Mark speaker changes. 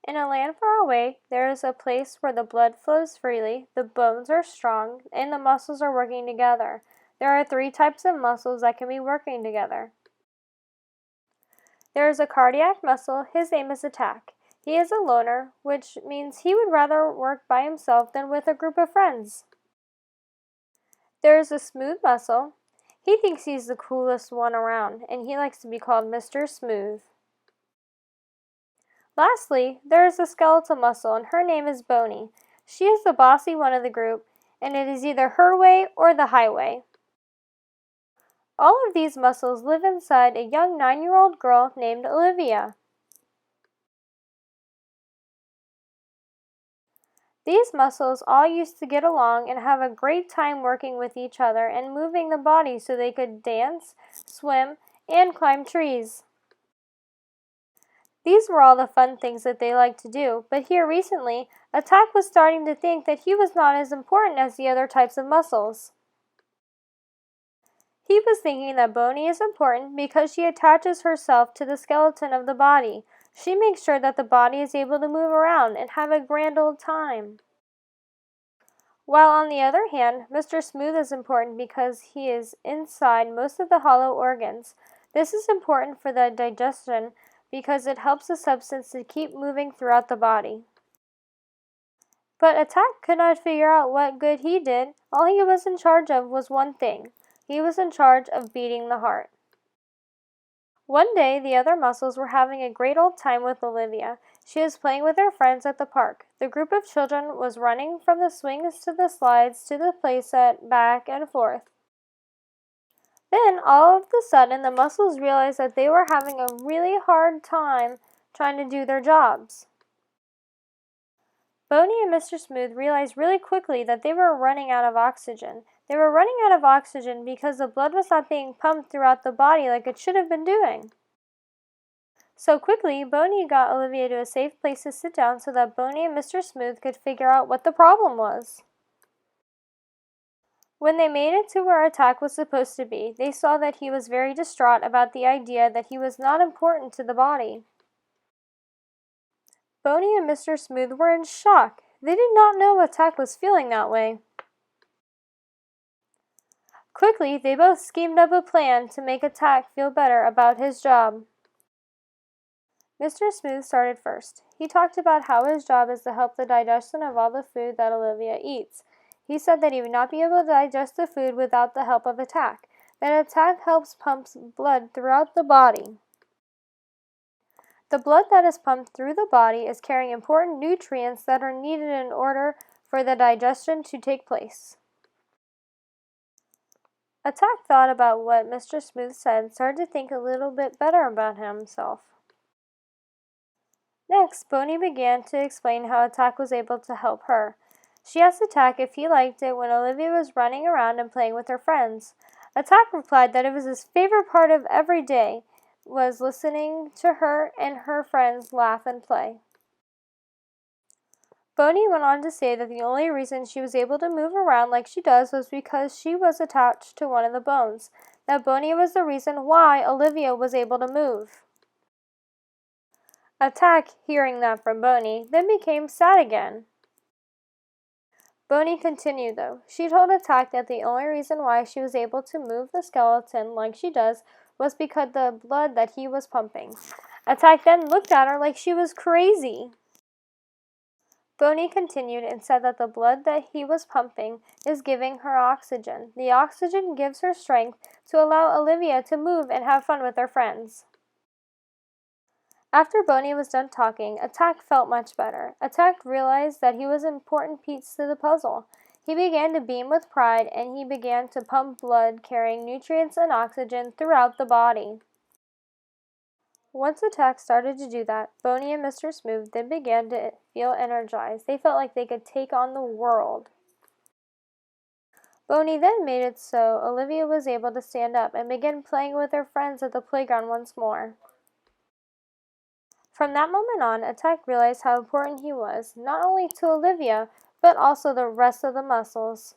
Speaker 1: In a land far away, there is a place where the blood flows freely, the bones are strong, and the muscles are working together. There are 3 types of muscles that can be working together. There is a cardiac muscle. His name is attack. He is a loner, which means he would rather work by himself than with a group of friends. There is a smooth muscle. He thinks he's the coolest one around, and he likes to be called Mr. Smooth. Lastly, there is a skeletal muscle, and her name is Bony. She is the bossy one of the group, and it is either her way or the highway. All of these muscles live inside a young 9-year-old girl named Olivia. These muscles all used to get along and have a great time working with each other and moving the body so they could dance, swim, and climb trees. These were all the fun things that they liked to do, but here recently, Attack was starting to think that he was not as important as the other types of muscles. He was thinking that Boney is important because she attaches herself to the skeleton of the body. She makes sure that the body is able to move around and have a grand old time. While on the other hand, Mr. Smooth is important because he is inside most of the hollow organs. This is important for the digestion because it helps the substance to keep moving throughout the body. But Attack could not figure out what good he did. All he was in charge of was one thing. He was in charge of beating the heart. One day, the other muscles were having a great old time with Olivia. She was playing with her friends at the park. The group of children was running from the swings to the slides to the playset, back and forth. Then, all of a sudden, the muscles realized that they were having a really hard time trying to do their jobs. Boney and Mr. Smooth realized really quickly that they were running out of oxygen. They were running out of oxygen because the blood was not being pumped throughout the body like it should have been doing. So quickly, Boney got Olivia to a safe place to sit down so that Boney and Mr. Smooth could figure out what the problem was. When they made it to where Attack was supposed to be, they saw that he was very distraught about the idea that he was not important to the body. Boney and Mr. Smooth were in shock. They did not know Attack was feeling that way. Quickly, they both schemed up a plan to make Attack feel better about his job. Mr. Smooth started first. He talked about how his job is to help the digestion of all the food that Olivia eats. He said that he would not be able to digest the food without the help of Attack, that Attack helps pump blood throughout the body. The blood that is pumped through the body is carrying important nutrients that are needed in order for the digestion to take place. Attack thought about what Mr. Smooth said and started to think a little bit better about himself. Next, Boney began to explain how Attack was able to help her. She asked Attack if he liked it when Olivia was running around and playing with her friends. Attack replied that it was his favorite part of every day, was listening to her and her friends laugh and play. Boney went on to say that the only reason she was able to move around like she does was because she was attached to one of the bones, that Boney was the reason why Olivia was able to move. Attack, hearing that from Boney, then became sad again. Boney continued though. She told Attack that the only reason why she was able to move the skeleton like she does was because the blood that he was pumping. Attack then looked at her like she was crazy. Boney continued and said that the blood that he was pumping is giving her oxygen. The oxygen gives her strength to allow Olivia to move and have fun with her friends. After Boney was done talking, Attack felt much better. Attack realized that he was an important piece to the puzzle. He began to beam with pride, and he began to pump blood carrying nutrients and oxygen throughout the body. Once Attack started to do that, Boney and Mr. Smooth then began to feel energized. They felt like they could take on the world. Boney then made it so Olivia was able to stand up and begin playing with her friends at the playground once more. From that moment on, Attack realized how important he was, not only to Olivia, but also the rest of the muscles.